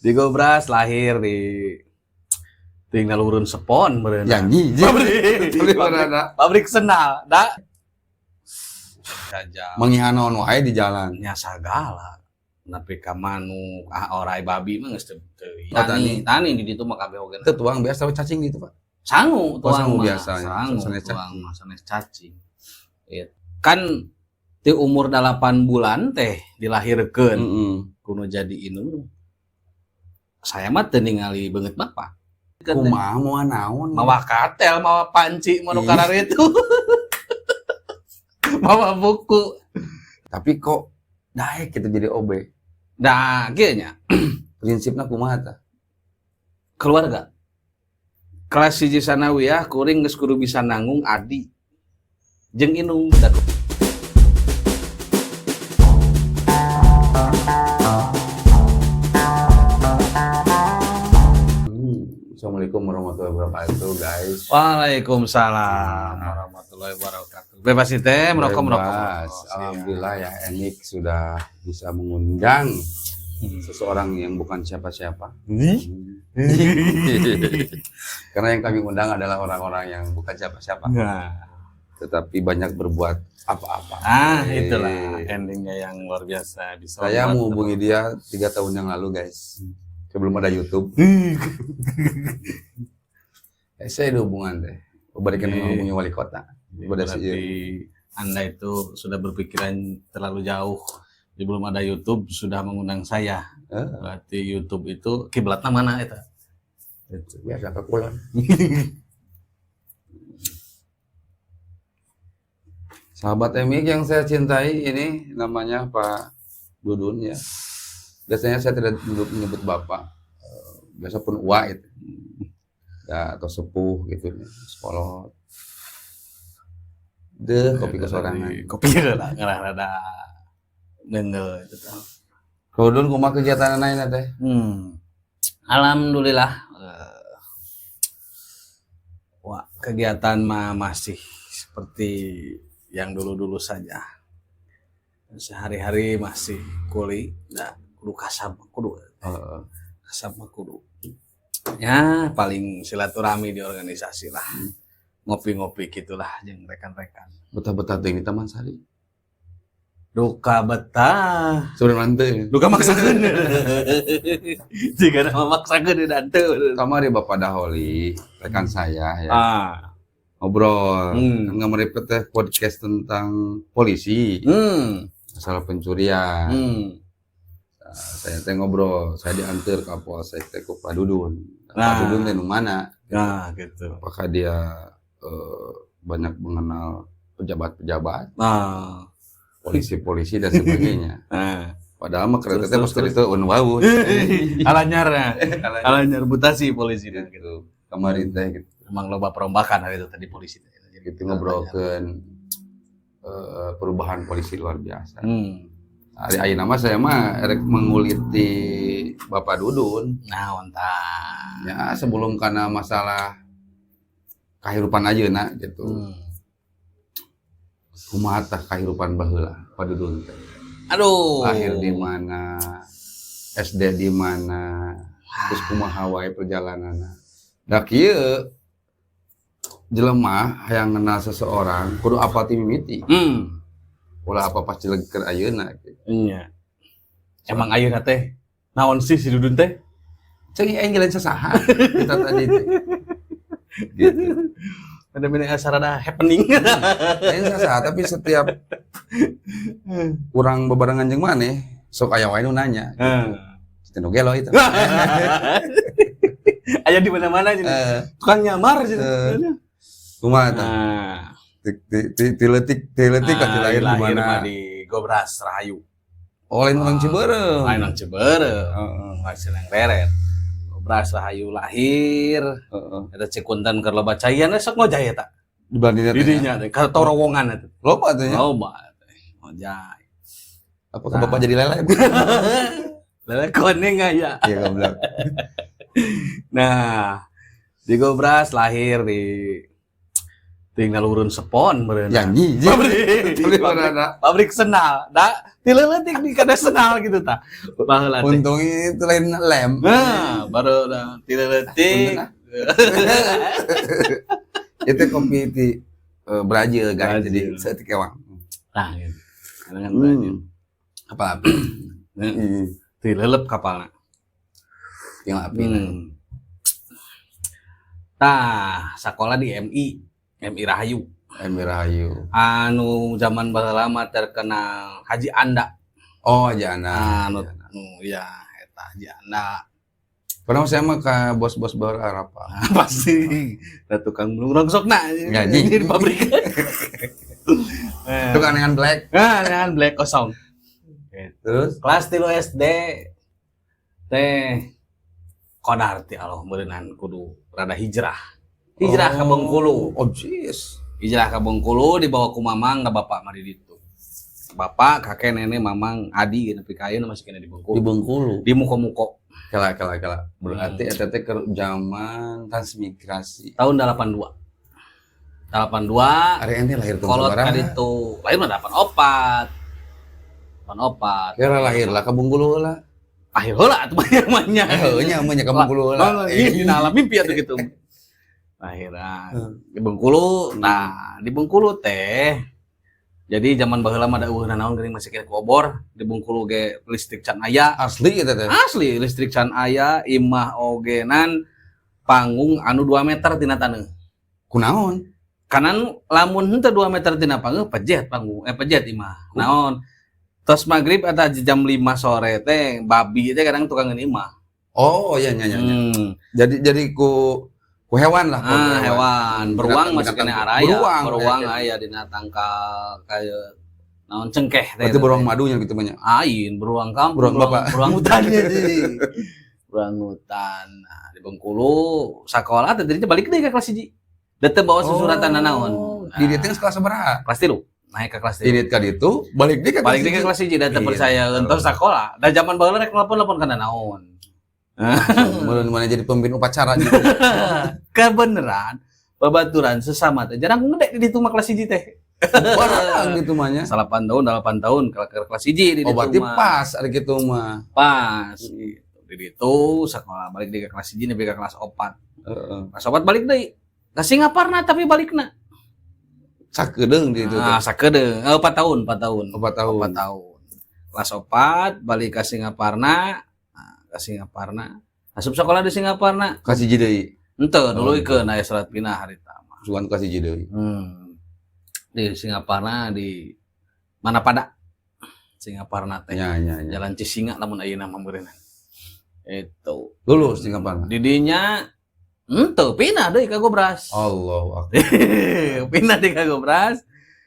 Di Gobras lahir di tinggal urun sepon berenang. Janji. Pabrik senal, dah. Saja. Mengihanon wae di jalan. Nya sagala. Napi ka manuk, orai babi mah geus teu. Tani di ditu mah kabeh oge. Itu tuang biasa cacing gitu, Pak. Sangu sangu mah. biasa ya. Sangu sanes cacing. Kan ti umur 8 bulan teh dilahirkeun. Kuno jadi indung. Saya mah teu ningali beungeut bapak. Kumaha moal naon? Mawa katel, mawa panci, mau karar itu. Mawa buku. Tapi kok daek kita jadi OB? Nah, kayaknya Prinsipna kumaha tah? keluarga. Kelas 1 sanawiyah kuring geus kudu bisa nanggung adi. Jeung indung budak. Assalamualaikum warahmatullahi wabarakatuh, guys. Waalaikumsalam warahmatullahi wabarakatuh. Bebas teh merokok. Alhamdulillah ya, Enik sudah bisa mengundang seseorang yang bukan siapa-siapa. Karena yang kami undang adalah orang-orang yang bukan siapa-siapa. Tetapi banyak berbuat apa-apa. Itulah endingnya yang luar biasa. Saya menghubungi dia 3 tahun yang lalu, guys. Sebelum ada YouTube. Saya ada hubungan deh. Berikan menghubungi wali kota. Berarti Anda itu sudah berpikiran terlalu jauh. Sebelum ada YouTube sudah mengundang saya. Berarti YouTube itu kiblatnya mana itu? Biasa ke kulon. Sahabat Emik yang saya cintai ini namanya Pak Dudun ya. Biasanya saya tidak menyebut bapak, biasa pun uwa itu, ya, atau sepuh gitu, sekolot. Kopi kesorangan. Kopi lah, ngerada nengel itu. Kalau dulu kumaha kegiatan lain teh? Alhamdulillah, wah kegiatan mah masih seperti yang dulu-dulu saja. Sehari-hari masih kuli, kudu kasab kudu ya paling silaturahmi di organisasi lah, ngopi-ngopi gitulah jeung rekan-rekan. Betah-betah teh di Taman Sari. Duka betah Sebenarnya teh duka maksakeun jika memaksakeun dan teu kamari Bapak Daholi rekan saya ya, ngobrol nggak merepet teh podcast tentang polisi, masalah pencurian. Saya teh ngobrol, saya diantar ke Polsek teh ke Pak Dudun. Pak Dudun teh nu mana? Nah, gitu. Apakah dia banyak mengenal pejabat-pejabat, polisi-polisi dan sebagainya. Padahal mah kereta teh pasti itu unwau. Alanyar mutasi polisi gitu. Kemarin teh gitu. Emang loba perombakan hari itu tadi polisi teh. Gitu ngobrolkeun perubahan polisi luar biasa. Hari ayeuna mah saya mah erek menguliti Bapak Dudun. Nah, ontang. Ya sebelum karena masalah kahirupan ayeuna gitu. Kumaha tah kahirupan baheula Pak Dudun teh? Aduh. Lahir di mana? SD di mana? Terus kumaha wae perjalananna? Da kieu jelema hayang kenal seseorang kudu apal ti mimiti. Ulah apa pasti lagi keur ayeuna gitu. Iya. Emang ayeuna teh naon sih si Dudun teh? Ceuk aing geus sasaha kita tadi teh. Gitu. Bener-bener sarada happening. Aing sasaha tapi setiap urang bebarengan jeung maneh sok aya wae nu nanya. Gitu. Nu gelo itu. Aya di mana-mana cenah. Tukang nyamar cenah. Kumaha tah? Tiletik kasih lahir di mana? Di Gobras Rahayu. Oh, lain orang Ciberem. Lain orang Ciberem. Masih yang reret. Gobras Rahayu lahir. Eta cikuntan keur loba cayan sok ngojay eta. Dibandingnya didinya teh ka terowongan eta. Loba teh. Loba teh. Ngojay. Apakah Bapak jadi lele? Lele kuning aya. Iya goblok. Nah, di Gobras lahir di tinggal urun sepon meureun. Janji. Pabrik senal. Da tileuletik di kada senal gitu tah. Baheula teh. Untung itu lain lem. Nah, baru da tileuletik. Itu kopi di Brazil guys, jadi setik ewang. Nah, gitu. Dengan Brazil. Apa? Tilelep kapalna. Yang api. Tah, sekolah di MI Rahayu. MI Rahayu. Anu zaman baheula mah terkenal Haji Anda. Oh, Haji Anda. Anu ya eta Haji Anda. Pernah saya mah ke bos-bos baru Arab. Pasti. Da tukang rongsokna ngaji di pabrik. Tukang dengan black. Dengan black kosong. Terus kelas 3 SD teh kodar ti Allah meureunan kudu rada hijrah ka Bengkulu. Oh jeez. Hijrah ka Bengkulu dibawa ku mamang da bapak mah di ditu. Bapak, kakek, nenek, mamang, adi nepi ka ayeuna masih kena di Bengkulu. Di Bengkulu. Di muko-muko. Kala. Berarti eta teh ke zaman transmigrasi. Tahun 82. 82. Ari ente lahir tahun kolot sabaraha? Kolot kaditu lahir mah 84. Kira lahir lah ke Bengkulu lah. Akhir heula atuh banyak-banyak. Nya ke Bengkulu lah. Dina alam mimpi atuh gitu. Akhirnya di Bengkulu. Nah, di Bengkulu teh jadi zaman baheula mah da eueuhna naon geuning masih kira obor di Bengkulu ge listrik can aya. Asli eta teh. Asli listrik can aya, imah ogenan panggung anu 2 meter tina taneuh. Kunaon? Kanan lamun henteu 2 meter tina panggung pejet panggung, pejet imah. Naon? Tos maghrib eta jam 5 sore teh babi teh kadang tukang imah. Oh iya nya. Jadi ku hewan lah. Hewan. Beruang masih kena araya. Beruang aya dina tangkal kayak naon cengkeh teh. Berarti beruang madunya gitu banyak. Ain, beruang kampung. Beruang bapak. Beruang hutannya sih. Beruang hutan. Nah, di Bengkulu sekolah teh dirinya balik deui ka kelas 1. Da teu bawa susuratan naon. Di dieu teh kelas sabaraha? Kelas 3. Naik ke kelas 3. Di dieu ka ditu balik deui ka kelas 1 da teu percaya entos sekolah. Da zaman baheula rek nelpon kana naon. Mulai mana jadi pemimpin upacara gitu. Kebeneran babaturan sesama teh jarang ngedek di ditu mah kelas 1 teh. Barang gitu mah nya. 8 tahun ke kelas 1 di ditu mah. Berarti pas ari kitu mah. Pas gitu. Di ditu sekolah balik deui ke kelas 1 nepi ka kelas 4. Kelas 4 balik deui. Ka Singaparna tapi balikna. Sakedeung di ditu. Sakedeung. 4 tahun. 4 tahun. Kelas 4 balik ka Singaparna. Asup sekolah di Singaparna. Kasih deui. Henteu, dulu ikeun aya surat pindah harita mah. Sugan kasih deui. Di Singaparna di mana pada Singaparna teh. Ya. Jalan Cisinga lamun ayeuna mah meureunna. Itu. Lulus Singaparna. Di dinya henteu pindah deui ka Gobras. Allahu Akbar. Pindah di ka Gobras.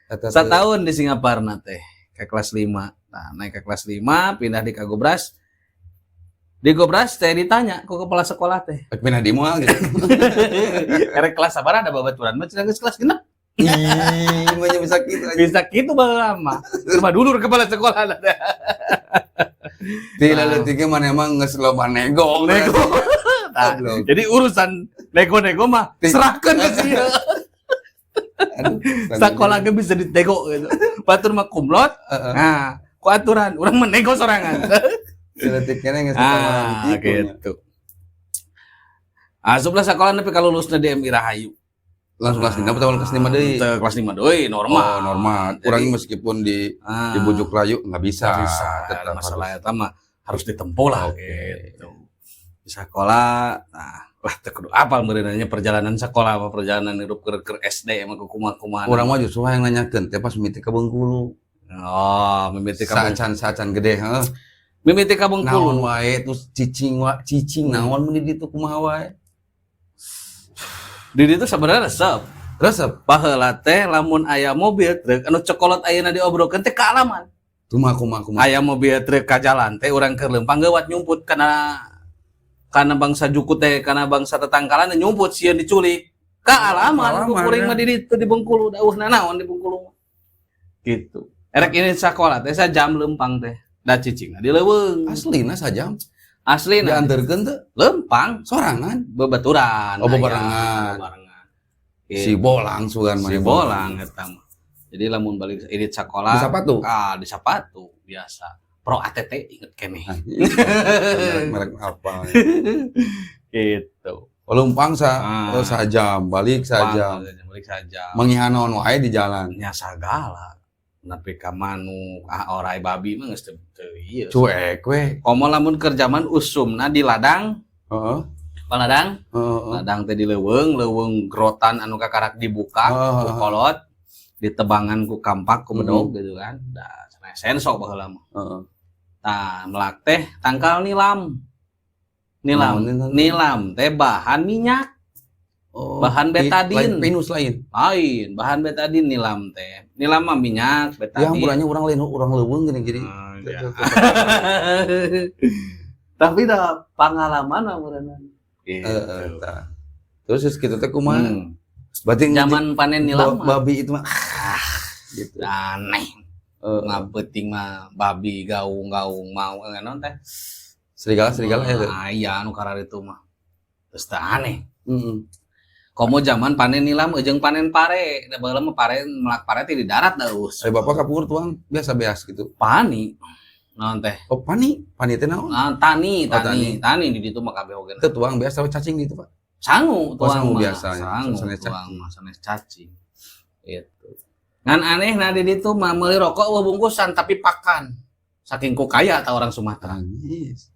Satahun di Singaparna teh ke kelas 5. Nah, naik ke kelas 5 pindah di ka Gobras. Di Gobras teh ditanya ku kepala sekolah teh. Pindah di moal gitu. Erek kelas sabaraha ada babaturan mah cenah geus kelas 6. Ih, bisa gitu aja. Bisa gitu lama. Cuma dulu kepala sekolah teh. Tidak leutik mana emang geus loba nego. Nah, jadi urusan nego-nego mah serahkeun ke sieu. Sekolah ge bisa ditego gitu. Batur mah kumlot. Nah, ku aturan urang mah nego sorangan. Letiknya nggak sama gitu. Asup lah sekolah nepi ka lulusna di MI Rahayu. Langsung kelas 5 atau kelas 5 deui? Kelas 5 deui normal. Normal. Urang meskipun di bujuk rayu nggak bisa. Tetap masalah eta mah harus ditempuh lah gitu. Di sekolah, lah teu kudu apal meureunanya perjalanan sekolah apa perjalanan hidup ke SD emang kumaha-kumaha. Urang mah justru yang nanyakeun teh pas mimiti ka Bengkulu. Oh, mimiti ka sacan gede, heuh. Mimiti ka Bengkulu. Naon wae terus cicing naon mun di ditu kumaha wae. Di ditu sebenarnya resep. Baheula teh lamun aya mobil truk anu cokolot ayeuna diobrolkeun teh ka alaman. Kumaha. Aya mobil truk ka jalan teh urang keur leumpang geuwat nyumput kana bangsa juku teh kana bangsa tetangkalan nyumput sieun diculik ka alaman kuring mah di ditu di Bengkulu dauhna naon di Bengkulu. Gitu. Erek ini sakola teh sajam leumpang teh. Da cicingna di leuweung. Aslina sajam. Aslina dianterkeun teh leumpang sorangan babaturan. Oh, bebarengan. Si bolang sugan si bolang eta mah. Jadi lamun balik irit sekolah di Sapatu biasa. Pro ATT inget keneh. Merek apa? Gitu. Pelumpang sajam, balik saja. Mengihanaon wae di jalan. Nya sagala. Nepi ka manuk, orai babi mah geus teu ieu. Cuek we. Komo lamun keur zaman usumna di ladang. Heeh. Ladang. Ladang teh di leuweung grotan anu kakarak dibuka ku kolot, ditebangan ku kampak ku bedog gitu kan. Da cenah sensok baheula mah. Heeh. Tah melak teh tangkal nilam. Nilam teh bahan minyak. Bahan betadin. Pinus lain. Bahan betadin nilam teh. Nilam mah minyak, betadin. Yang urangnya urang lain, urang leuweung gini. Tapi dah pengalaman urang. Terus kitu teh kumaha? Berarti zaman panen nilam babi itu mah gitu. Aneh. Ngabeuting mah babi gaung-gaung mau naon teh. Serigala ya. Iya anu kararitu mah. Terus teh aneh. Komo zaman panen nilam jeung panen pare. Da baheula mah melak pare teh di darat daus. Bapak kapur tuang biasa beas gitu. Pani. Naon teh? Oh, pani teh naon? Tani di ditu mah kabeh oge. Teu tuang biasa cacing gitu, Pak. Sangu tuang mah. Biasanya. Sanes cacing. Itu. Ngan aneh di ditu mah meuli rokok bungkusan tapi pakan. Saking ku kaya ta orang Sumatera.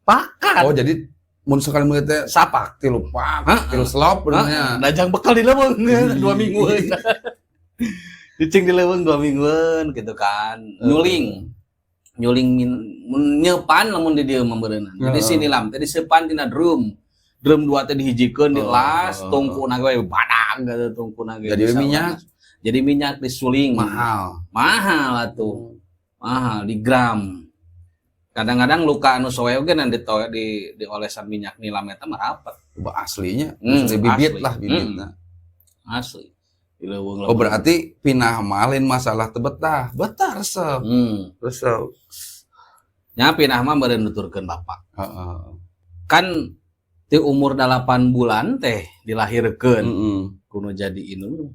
Pakan. Oh, jadi mun sekali meuli teh sapak tilu pak, tilu selop benernya. Dajang bekal di leuweung 2 minggueun. Dicing di leuweung 2 minggueun gitu kan. Nyuling nyepan lamun di dieu meureunna. Jadi si nilam teh diseupan tina drum 2 teh dihijikeun di las, tungkuna ge badag gitu tungkuna ge. Jadi minyak disuling. Mahal atuh. Mahal di gram. Kadang-kadang luka anu soe oge nan di olesan minyak nilam eta mah rapet. Aslinya, bibit lah bibitna. Asli. Oh berarti pinah malin masalah teu betah resep. Resep. Nya pinah mah beureun nuturkeun bapak. Kan di umur 8 bulan teh dilahirkeun. Kuno jadi indung.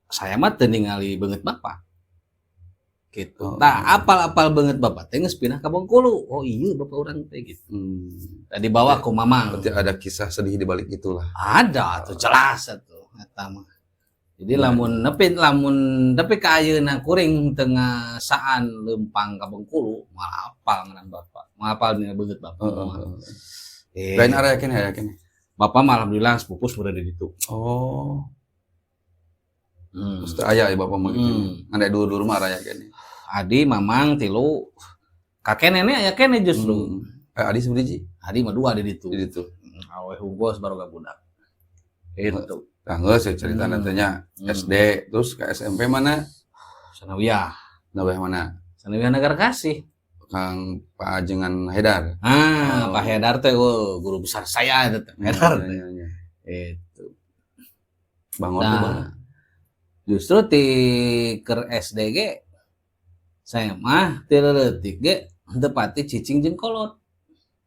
Saya mah teu ningali beungeut bapak. Gitu. Nah, apal-apal banget bapak teh geus pindah ka Bengkulu. Oh iya bapak urang teh gitu. Tadi bawa ku mamang. Berarti ada kisah sedih di balik itulah. Ada tuh jelas atuh eta mah. Jadi lamun nepi ka ayeuna kuring tengah saan leumpang ka Bengkulu, moal apal ngaran bapak. Moal apal dina beungeut bapak. Lain area keneh. Bapak mah alhamdulillah sepupu berada di ditu. Oh. Mesti aya bapak mah gitu. Anda dulu mah aya keneh. Adi mamang tilu kakek nenek aya keneh justru. Adi seberiji? Adi mah 2 di ditu. Di ditu. Awe hungkos baru budak. Itu. Geus cerita nantinya SD terus ke SMP mana? Sanawiyah. Sanawiyah mana? Sanawiyah Negara Kasih. Kang Pak Ajengan Haidar. Pak Haidar teh guru besar saya itu Haidar. Itu. Bangun justru ti keur SD ge saya mah ti leutik ge teu pati cicing jeung kolot.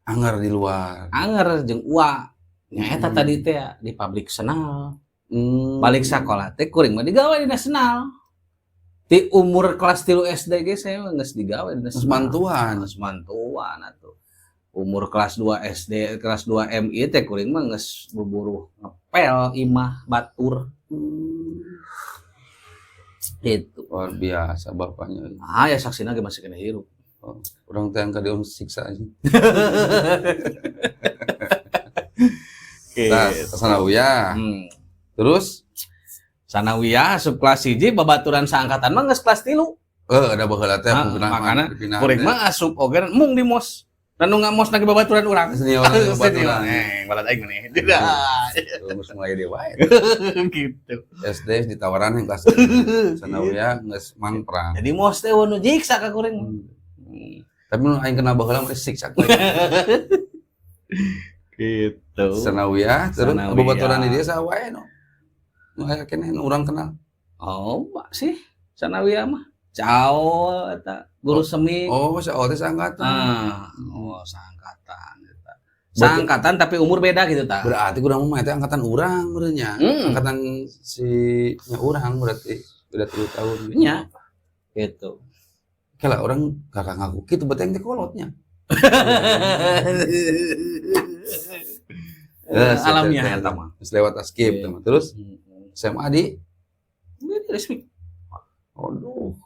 Anger di luar. Anger jeung ua. Nya eta tadi teh di pabrik senal. Balik sekolah teh kuring mah digawe di nasional. Ti umur kelas 3 SD ge saya mah geus digawe di nasional. Semantuan atuh. Umur kelas 2 SD, kelas 2 MI teh kuring mah geus buburu ngepel imah batur. Itu luar biasa bapaknya. Ya saksina ge masih kena hirup. Urang teh angka diun siksa aja. Nah, Sanawiyah. Terus Sanawiyah asup kelas 1 babaturan saangkatan mah geus kelas 3. Ada baheula teh makana kuring mah asup oge mung di mos. Dan nu ngamos lagi babaturan urang. Senior babaturan. Balat aing maneh. Terus mulai dewa. Gitu. SD ditawaran yang kelas 3. Sanawiyah geus mangprang. Jadi mos teh nu jiksa ka kuring. Tapi nu aing kena baheula mah siksa. Gitu. Sanawiyah terus babaturan di dia saha wae no. Nu aya keneh nu urang kenal. Oh, Pak sih. Sanawiyah mah. Cao eta guru semi. Oh, teh saangkatan. Saangkatan eta. Seangkatan tapi umur beda gitu ta. Berarti kurang mah itu angkatan urang benernya. Angkatan si nya urang berarti beda 3 tahun. Nya. Gitu. Kalau orang kakak ngaku kitu beteng teh kolotnya. Alamiah eta mah. Lewat askip teman. Terus SMA di resmi. Aduh,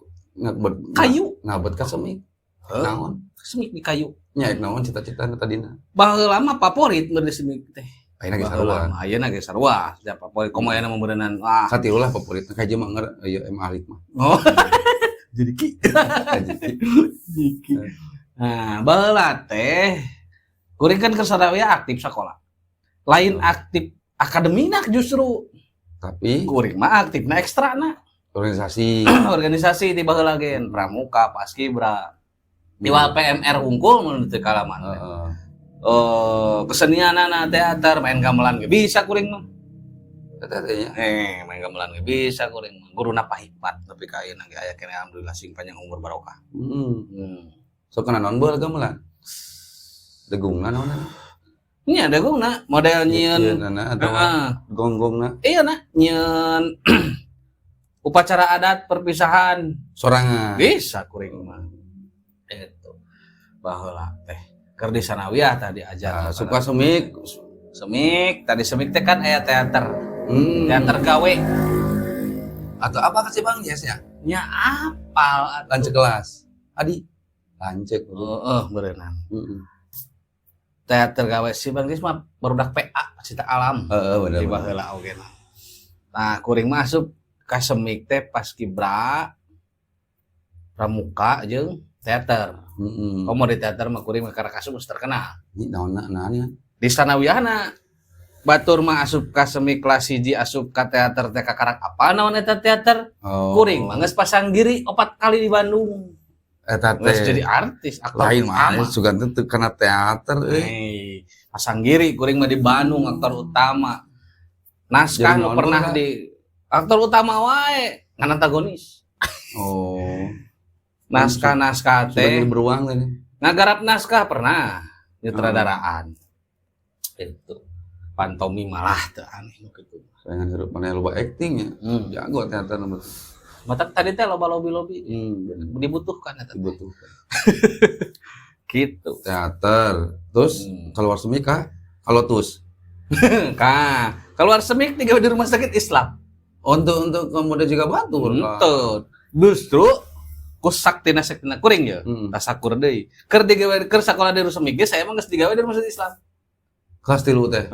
kayu. Ngabet ka semik. Naon? Semik di kayu. Nya naon cita-citana tadina? Baheula mah favorit mun semik teh. Ayeuna ge sarua. Ayeuna ge sarua. Da favorit komo ayeuna mah beuneunan. Katiulah favorit ka jeung mah ieu M Alik mah. Oh. Jadi ki. Nah, baheula teh kuring kan kesadawiya aktif sekolah. Lain aktif akademina justru. Tapi kuring mah aktifna ekstrana. Organisasi di baheula gen pramuka, paskibra. Di PMR unggul mun teu kalaman. Kesenianana teater, main gamelan ge bisa kuring mah. Tetenya. Main gamelan ge bisa kuring mah. Guruna pahipat tapi ka ayeuna ge aya keneh alhamdulillah sing panjang umur barokah. Sok kana naon bae gamelan. Degungna naon? Nya degungna model nyieun atau gonggongna. Iya na nyieun upacara adat perpisahan sorangan. Bisa kuring mah. Itu baheula teh keur di sanawiyah tadi ajar suka semik tadi semik teh kan aya teater teater gawe atau apa kasih Bang Yes ya nya apal lancek kelas adi lancek berenang teater gawe si Bang Yes mah barudak PA cita alam bener di baheula oge nah kuring masuk ka semik teh paskibra pramuka jeung teater. Komo di teater mah kuring karena asup terkenal. Naon di sanawiyahna batur mah asup ka semi kelas 1 asup ka teater teh kakarak apa naon eta teater? Kuring mah geus pasang diri 4 kali di Bandung. Eta teh jadi artis aktor lain mah sugan teh kana teater pasang diri kuring mah di Bandung aktor utama. Naskah nu pernah di aktor utama wae ngan antagonis. Naskah teh beruang teh ngagarap naskah pernah nyutradaraan itu pantomi malah teh aneh gitu sayangan hirup mana loba acting ya jago teater nomor mata tadi teh loba-lobi dibutuhkan eta dibutuhkan gitu teater terus keluar semik kalau tus keluar semik digawe di rumah sakit Islam untuk kemudian juga batur justru ku saktina kuring ya tasakur deui keur digawe keur sakola di rumah sakit saya emang geus digawe di rumah sakit Islam kelas 3 teh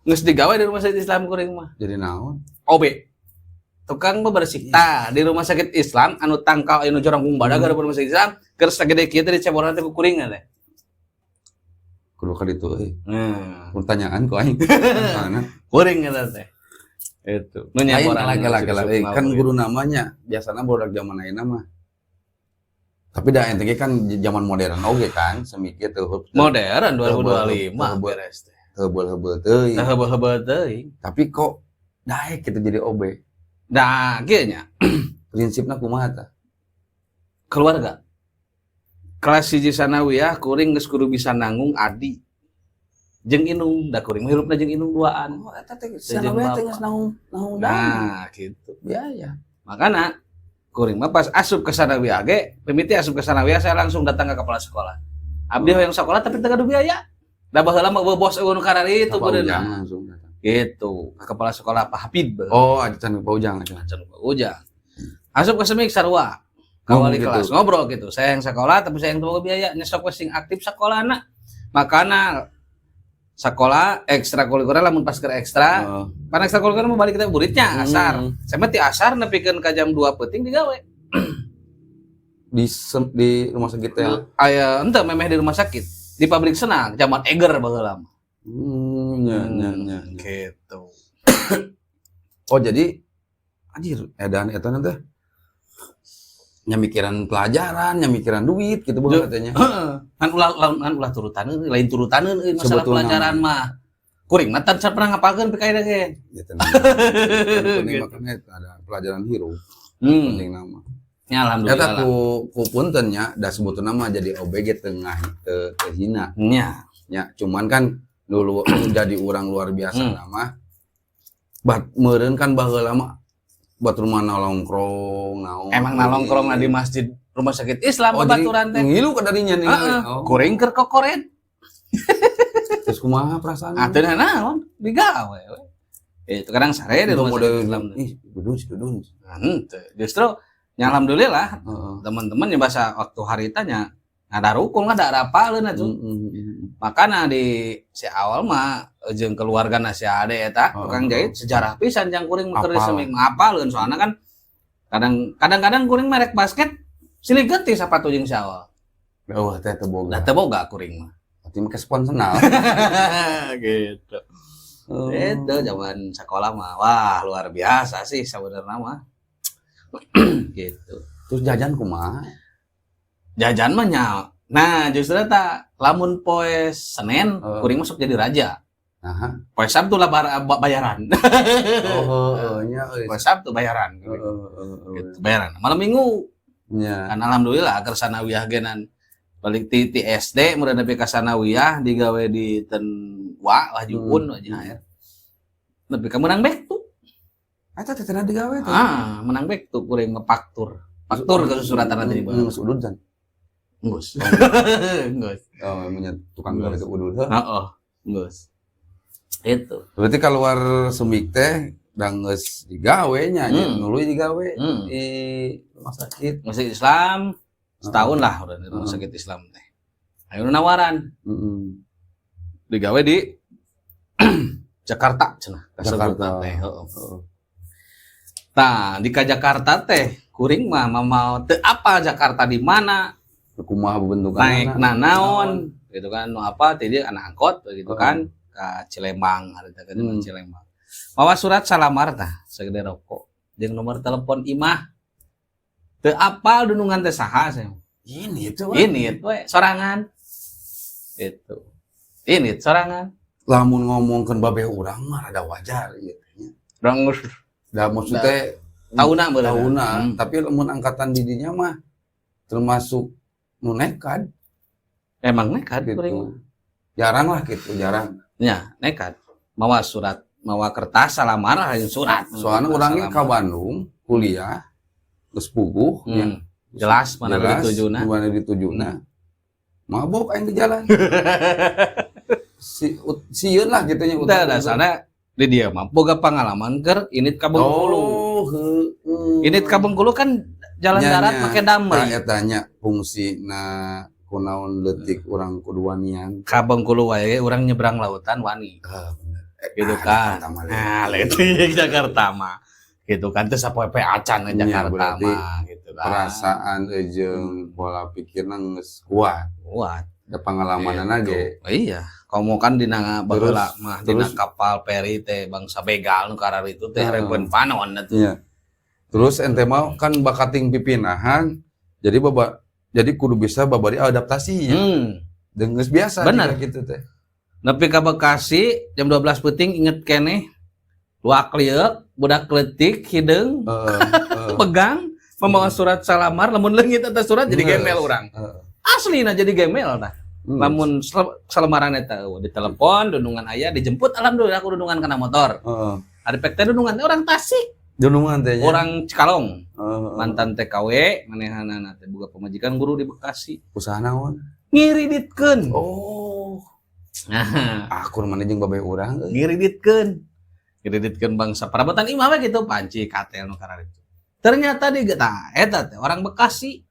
geus digawe di rumah sakit Islam kuring mah jadi naon OB tukang bebersih di rumah sakit Islam anu tangkal anu jorong kung badag di rumah sakit Islam keur sagede kieu teh diceboran teh ku kuring teh kudu ka ditu pertanyaan ku aing mana kuring eta teh itu nu nyaboran lagi kan guru namanya biasanya bodak zaman ayeuna mah tapi dah ente kan zaman modern oge kan semikir tuh modern 2025 beres teh heubeul teuing tapi kok daek kita jadi OB nah kieu nya prinsipna kumaha tah keluarga kelas 1 sanawiyah kuring geus kudu bisa nanggung adi jeung inung da kuring hirupna jeung inung duaan eta teh sanawiyah teh geus nanggung nah gitu biaya makana kuring mah pas asup ke sanawiyah ge pimiti asup ke sanawiyah saya langsung datang ke kepala sekolah abdi hoyong sekolah tapi teu gaduh biaya da baheula mah bos eueun karari itu beunang gitu ke kepala sekolah Pak Hafid acan Pak Ujang asup ke semik sarua ka wali kelas ngobrol gitu saya yang sekolah tapi saya yang teu biaya nya sok sing aktif sakolana makana sekolah ekstrakurikuler lamun pas keur ekstra pan ekstrakurikuler mah balik kita muridnya asar saya mah ti asar nepikeun ka jam 2 peuting digawe di rumah sakit teh aya henteu memeh di rumah sakit di pabrik senang zaman Eger baheula mah nya gitu jadi anjir edan eta teh nyamikiran pelajaran, nyamikiran duit gitu bukan katanya. Kan ulah turutan lain turutan masalah pelajaran mah. Kuring mah tan pernah ngapalkeun PKI ge. Ya penting makanya ada pelajaran hirup. Penting nama. Ya alhamdulillah. Eta ku punten nya da sebutuna mah jadi OBG tengah teu hina. Nya. Ya, cuman kan dulu jadi orang luar biasa nama. Meureun kan baheula mah batur mah nongkrong, naon. Emang nongkrong di masjid rumah sakit Islam baturan teh. Ngilu ka darinya ningali. Kuring keur kokoret. Terus kumaha perasaan? Teu naon, digawe we. Itu kadang sare di rumah sakit Islam. Dudun. Justru ya alhamdulillah teman-teman yang bahasa waktu haritanya ada rukun ada rapaleun atuh. Makana di si awal mah jeung keluargana si ade eta tukang jahit sejarah pisan jang kuring keur seming ngapaleun soalna kan kadang-kadang kuring merek basket silih geuti sapatu jeung si awal. Oh teh teu boga. Da teu boga kuring mah. Berarti make sponsenal. Gitu. Itu zaman sekolah mah wah luar biasa sih sebenarnya mah. Gitu. Terus jajan kumaha? Jajan mah nya. Nah, justru eta lamun poe Senin kuring masuk jadi raja. Aha. Poe Sabtu lah bayaran. Nya euy. Poe Sabtu bayaran. Gitu, bayaran. Malam Minggu. Nya. Kan alhamdulillah keur sanawiyah genan balik ti SD mudah nepi ka sanawiyah digawe di ten wa wajibun aja. Nepi ka menang back tuh. Eta teh cenah digawe teh. Menang back tuh kuring ngepaktur. Paktur ke suratan tadi Bang. Geus udud kan. Geus. Geus. Oh, punya tukang gawe ke udud. Heeh. Geus. Itu. Berarti keluar semik teh da geus digawe nya, nuluy digawe di rumah sakit. Masjid Islam setahun lah udah di rumah sakit Islam teh. Ayo nawaran. Digawe di Jakarta cenah. Jakarta teh. Nah, di Jakarta teh kuring mah mau teu apa Jakarta di mana? Kumaha bentukan naik naon gitu kan nu apa teh dia anak angkot gitu kan ka Cilembang harita kan Cilembang. Mawa surat salamar tah sagede rokok jeung nomor telepon imah. Teu apal dunungan teh saha saya. Ini we sorangan. Itu. Ini sorangan. Lamun ngomongkeun babeh urang mah rada wajar ieu teh. Urang da maksudnya tahuna tapi lamun angkatan didinya mah termasuk nu nekat. Emang nekat gitu. Jarang lah gitu, jarang. Ya, nekat. Mawa surat, mawa kertas salamar hayu surat. Soalnya urangnya ka Bandung kuliah geus puguh nya. Jelas mana ditujuna. Mana ditujuna. Mabok aing di jalan. Sieun lah gitu nya. Tah dasarna di dia mah boga pengalaman keur init ka Bengkulu. Init ka Bengkulu kan jalan darat pakai damai. Eta nya fungsina kunaon leutik urang kudu wanian. Ka Bengkulu wae urang nyebrang lautan wani. Gitu kan. Nah, leutik Jakarta mah. Gitu kan teh sapoe acan ke Jakarta mah gitu kan. Perasaan jeung pola pikirna geus kuat. Ada pengalamanana ge. Iya. Komo kan dina baheula mah dina kapal peri teh bangsa begal nu karar itu teh rebeun panon atuh. Iya. Terus ente mah kan bakating pipinahan jadi kudu bisa babari adaptasinya. Jeung geus biasa gitu teh. Nepi ka Bekasi jam 12 peuting inget keneh luak liuk budak leutik hideung pegang membawa surat salamar lamun leungit eta surat jadi gemel urang. Aslina jadi gemel tah. Lamun salamaran eta ditelepon dunungan aya dijemput alhamdulillah aku dunungan kana motor. Ada pek teh dunungan orang Tasik. Dunungan teh orang Cikalong. Mantan TKW manehanana teh boga pamajikan guru di Bekasi. Usaha naon? Ngiriditkeun. Nah, akur mana jeung babeh urang ngiriditkeun bangsa perabotan imah we gitu panci katel nu karar itu. Ternyata di eta teh orang Bekasi.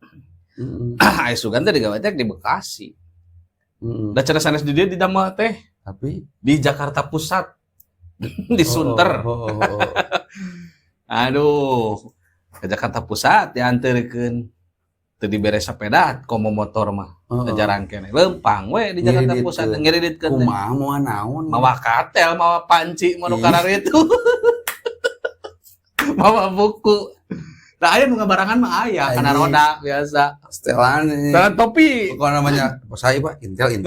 Aya sugan teh digawe teh di Bekasi. Da cara sanes di dieu di damel teh tapi di Jakarta Pusat. Di Sunter. Aduh, ke Jakarta Pusat dianterkeun teu dibere sepeda komo motor mah. Jarang kene. Lempang we di Jakarta Pusat ngiriditkeun. Kumaha moal naon? Mawa katel, mawa panci, mau karar itu. Mawa buku. Nah, aya nu ngabarangan mah aya kana roda biasa. Setelan. Topi. Kok namanya? Saya Pak, Intel.